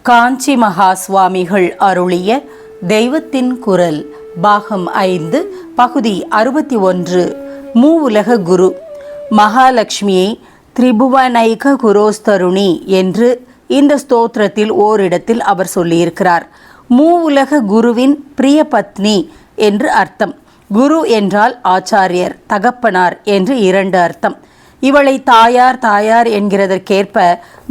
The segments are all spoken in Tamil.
காஞ்சி மகா சுவாமிகள் அருளிய தெய்வத்தின் குரல் பாகம் 5 பகுதி 61 மூவுலக குரு. மகாலட்சுமியை திரிபுவனைக குரோஸ்தருணி என்று இந்த ஸ்தோத்திரத்தில் ஓரிடத்தில் அவர் சொல்லியிருக்கிறார். மூவுலக குருவின் பிரிய பத்னி என்று அர்த்தம். குரு என்றால் ஆச்சாரியர், தகப்பனார் என்று 2 அர்த்தம். இவளை தாயார் என்கிறதற்கேற்ப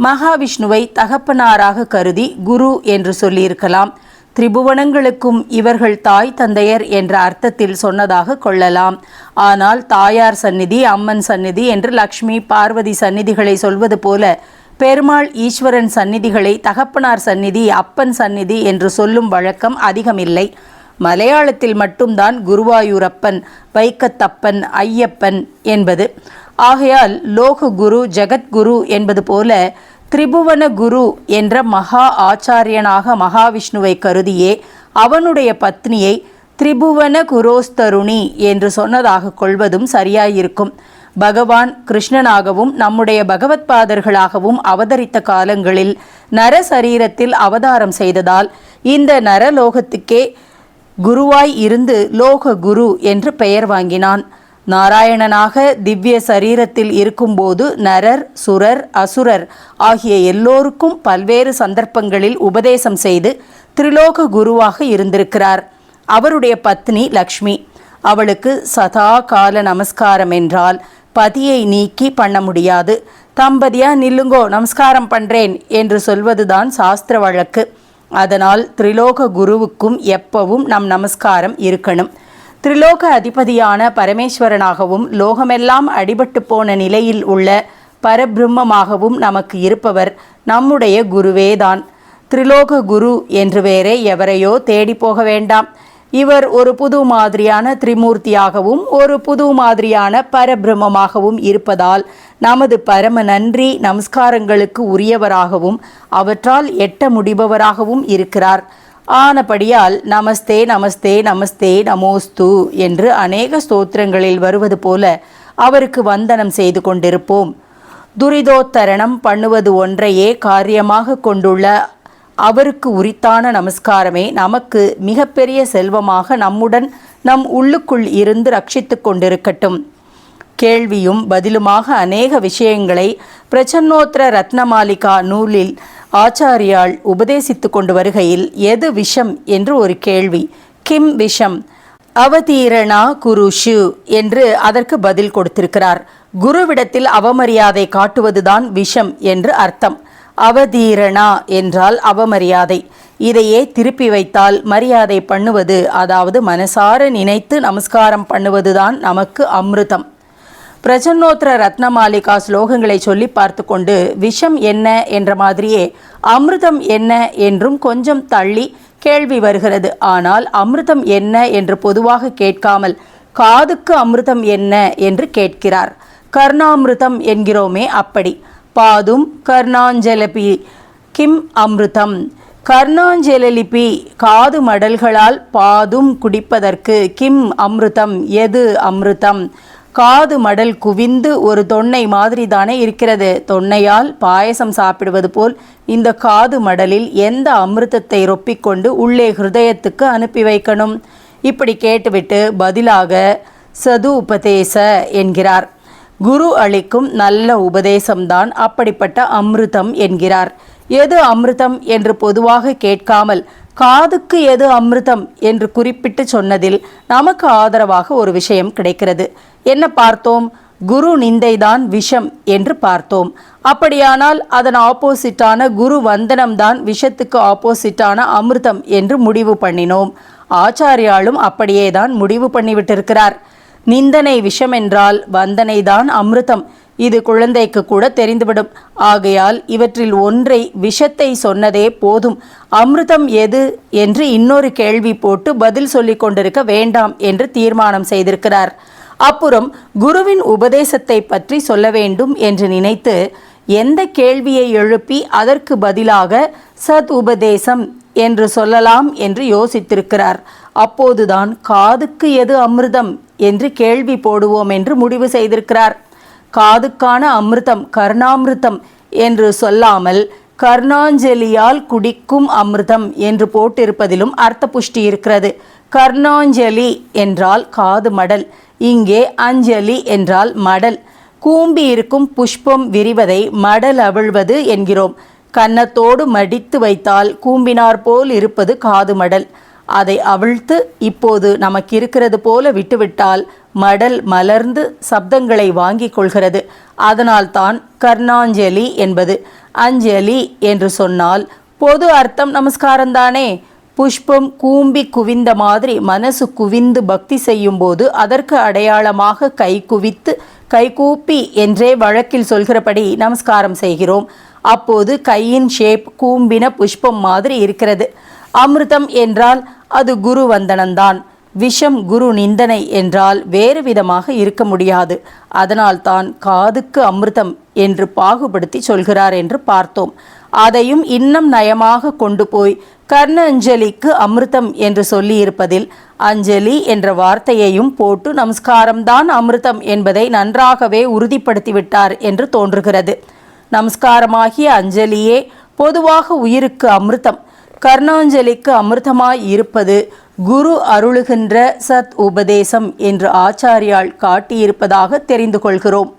மகாவிஷ்ணுவை தகப்பனாராக கருதி குரு என்று சொல்லியிருக்கலாம். திரிபுவனங்களுக்கும் இவர்கள் தாய் தந்தையர் என்ற அர்த்தத்தில் சொன்னதாக கொள்ளலாம். ஆனால் தாயார் சந்நிதி, அம்மன் சந்நிதி என்று லக்ஷ்மி பார்வதி சந்நிதிகளை சொல்வது போல பெருமாள் ஈஸ்வரன் சந்நிதிகளை தகப்பனார் சந்நிதி, அப்பன் சந்நிதி என்று சொல்லும் வழக்கம் அதிகமில்லை. மலையாளத்தில் மட்டும்தான் குருவாயூரப்பன், வைக்கத்தப்பன், ஐயப்பன் என்பது. ஆகையால் லோக குரு, ஜெகத்குரு என்பது போல திரிபுவன குரு என்ற மகா ஆச்சாரியனாக மகாவிஷ்ணுவை கருதியே அவனுடைய பத்னியை திரிபுவன குரோஸ்தருணி என்று சொன்னதாக கொள்வதும் சரியாயிருக்கும். பகவான் கிருஷ்ணனாகவும் நம்முடைய பகவத்பாதர்களாகவும் அவதரித்த காலங்களில் நரசரீரத்தில் அவதாரம் செய்ததால் இந்த நரலோகத்துக்கே குருவாய் இருந்து லோக குரு என்று பெயர் வாங்கினான். நாராயணனாக திவ்ய சரீரத்தில் இருக்கும்போது நரர், சுரர், அசுரர் ஆகிய எல்லோருக்கும் பல்வேறு சந்தர்ப்பங்களில் உபதேசம் செய்து திரிலோக குருவாக இருந்திருக்கிறார். அவருடைய பத்னி லக்ஷ்மி. அவளுக்கு சதா கால நமஸ்காரம் என்றால் பதியை நீக்கி பண்ண முடியாது. தம்பதியா நில்லுங்கோ, நமஸ்காரம் பண்றேன் என்று சொல்வதுதான் சாஸ்திர வழக்கு. அதனால் திரிலோக குருவுக்கும் எப்பவும் நம் நமஸ்காரம் இருக்கணும். திரிலோக அதிபதியான பரமேஸ்வரனாகவும் லோகமெல்லாம் அடிபட்டு போன நிலையில் உள்ள பரபிரம்மமாகவும் நமக்கு இருப்பவர் நம்முடைய குருவேதான். திரிலோக குரு என்று வேறே எவரையோ தேடி போக வேண்டாம். இவர் ஒரு புது மாதிரியான திரிமூர்த்தியாகவும் ஒரு புது மாதிரியான பரபிரம்மமாகவும் இருப்பதால் நமது பரம நன்றி நமஸ்காரங்களுக்கு உரியவராகவும் அவற்றால் எட்ட முடிபவராகவும் இருக்கிறார். ஆனபடியால் நமஸ்தே நமஸ்தே நமஸ்தே நமோஸ்து என்று அநேக ஸ்தோத்திரங்களில் வருவது போல அவருக்கு வந்தனம் செய்து கொண்டிருப்போம். துரிதோத்தரணம் பண்ணுவது ஒன்றையே காரியமாக கொண்டுள்ள அவருக்கு உரித்தான நமஸ்காரமே நமக்கு மிகப்பெரிய செல்வமாக நம்முடன் நம் உள்ளுக்குள் இருந்து ரட்சித்து கொண்டிருக்கட்டும். கேள்வியும் பதிலுமாக அநேக விஷயங்களை பிரச்சன்னோத்திர ரத்னமாலிகா நூலில் ஆச்சாரியால் உபதேசித்து கொண்டு வருகையில் எது விஷம் என்று ஒரு கேள்வி. கிம் விஷம் அவதீரணா குருஷு என்று அதற்கு பதில் கொடுத்திருக்கிறார். குருவிடத்தில் அவமரியாதை காட்டுவதுதான் விஷம் என்று அர்த்தம். அவதீரணா என்றால் அவமரியாதை. இதையே திருப்பி வைத்தால் மரியாதை பண்ணுவது, அதாவது மனசார நினைத்து நமஸ்காரம் பண்ணுவதுதான் நமக்கு அமிர்தம். பிரச்சன்னோத்திர ரத்னமாலிகா ஸ்லோகங்களை சொல்லி பார்த்து கொண்டு விஷம் என்ன என்ற மாதிரியே அமிர்தம் என்ன என்றும் கொஞ்சம் தள்ளி கேள்வி வருகிறது. ஆனால் அமிர்தம் என்ன என்று பொதுவாக கேட்காமல் காதுக்கு அமிர்தம் என்ன என்று கேட்கிறார். கர்ணாமிர்தம் என்கிறோமே அப்படி. பாதும் கர்ணாஞ்சலபி கிம் அமிர்தம். கர்ணாஞ்சலிபி காது மடல்களால் பாதும் குடிப்பதற்கு கிம் அமிர்தம், எது அமிர்தம்? காது மடல் குவிந்து ஒரு தொன்னை மாதிரி தானே இருக்கிறது. தொன்னையால் பாயசம் சாப்பிடுவது போல் இந்த காது மடலில் எந்த அமிர்தத்தை ரொப்பிக்கொண்டு உள்ளே ஹிருதயத்துக்கு அனுப்பி வைக்கணும்? இப்படி கேட்டுவிட்டு பதிலாக சது உபதேச என்கிறார். குரு அளிக்கும் நல்ல உபதேசம்தான் அப்படிப்பட்ட அமிர்தம் என்கிறார். எது அமிர்தம் என்று பொதுவாக கேட்காமல் காதுக்கு எது அமிர்தம் என்று குறிப்பிட்டு சொன்னதில் நமக்கு ஆதரவாக ஒரு விஷயம் கிடைக்கிறது. என்ன பார்த்தோம்? குரு நிந்தைதான் விஷம் என்று பார்த்தோம். அப்படியானால் அதன் ஆப்போசிட்டான குரு வந்தனம்தான் விஷத்துக்கு ஆப்போசிட்டான அமிர்தம் என்று முடிவு பண்ணினோம். ஆச்சாரியாலும் அப்படியேதான் முடிவு பண்ணிவிட்டிருக்கிறார். நிந்தனை விஷம் என்றால் வந்தனைதான் அமிர்தம். இது குழந்தைக்கு கூட தெரிந்துவிடும். ஆகையால் இவற்றில் ஒன்றை விஷத்தை சொன்னதே போதும். அமிர்தம் எது என்று இன்னொரு கேள்வி போட்டு பதில் சொல்லிக் கொண்டிருக்க வேண்டாம் என்று தீர்மானம் செய்திருக்கிறார். அப்புறம் குருவின் உபதேசத்தை பற்றி சொல்ல வேண்டும் என்று நினைத்து எந்த கேள்வியை எழுப்பி அதற்கு பதிலாக சத் உபதேசம் என்று சொல்லலாம் என்று யோசித்திருக்கிறார். அப்போதுதான் காதுக்கு எது அமிர்தம் என்று கேள்வி போடுவோம் என்று முடிவு செய்திருக்கிறார். காதுக்கான அமிர்தம் கர்ணாமிர்தம் என்று சொல்லாமல் கர்ணாஞ்சலியால் குடிக்கும் அமிர்தம் என்று போட்டிருப்பதிலும் அர்த்த புஷ்டி இருக்கிறது. கர்ணாஞ்சலி என்றால் காது மடல், இங்கே அஞ்சலி என்றால் மடல். கூம்பி இருக்கும் புஷ்பம் விரிவதை மடல் அவிழ்வது என்கிறோம். கன்னத்தோடு மடித்து வைத்தால் கூம்பினார் போல் இருப்பது காது மடல். அதை அவிழ்த்து இப்போது நமக்கு இருக்கிறது போல விட்டுவிட்டால் மடல் மலர்ந்து சப்தங்களை வாங்கி கொள்கிறது. அதனால்தான் கர்ணாஞ்சலி என்பது. அஞ்சலி என்று சொன்னால் பொது அர்த்தம் நமஸ்காரம்தானே. புஷ்பம் கூம்பி குவிந்த மாதிரி மனசு குவிந்து பக்தி செய்யும் போது அதற்கு அடையாளமாக கை குவித்து கைகூப்பி என்றே வழக்கில் சொல்கிறபடி நமஸ்காரம் செய்கிறோம். அப்போது கையின் ஷேப் கூம்பின புஷ்பம் மாதிரி இருக்கிறது. அமிர்தம் என்றால் அது குரு வந்தனம்தான். விஷம் குரு நிந்தனை என்றால் வேறு விதமாக இருக்க முடியாது. அதனால்தான் காதுக்கு அமிர்தம் என்று பாகுபடுத்தி சொல்கிறார் என்று பார்த்தோம். அதையும் இன்னும் நயமாக கொண்டு போய் கர்ண அஞ்சலிக்கு அமிர்தம் என்று சொல்லியிருப்பதில் அஞ்சலி என்ற வார்த்தையையும் போட்டு நமஸ்காரம்தான் அமிர்தம் என்பதை நன்றாகவே உறுதிப்படுத்திவிட்டார் என்று தோன்றுகிறது. நமஸ்காரமாகிய அஞ்சலியே பொதுவாக உயிருக்கு அமிர்தம். கர்ணாஞ்சலிக்கு அமிர்தமாய் இருப்பது குரு அருளுகின்ற சத் உபதேசம் என்று ஆச்சாரியால் காட்டியிருப்பதாக தெரிந்து கொள்கிறோம்.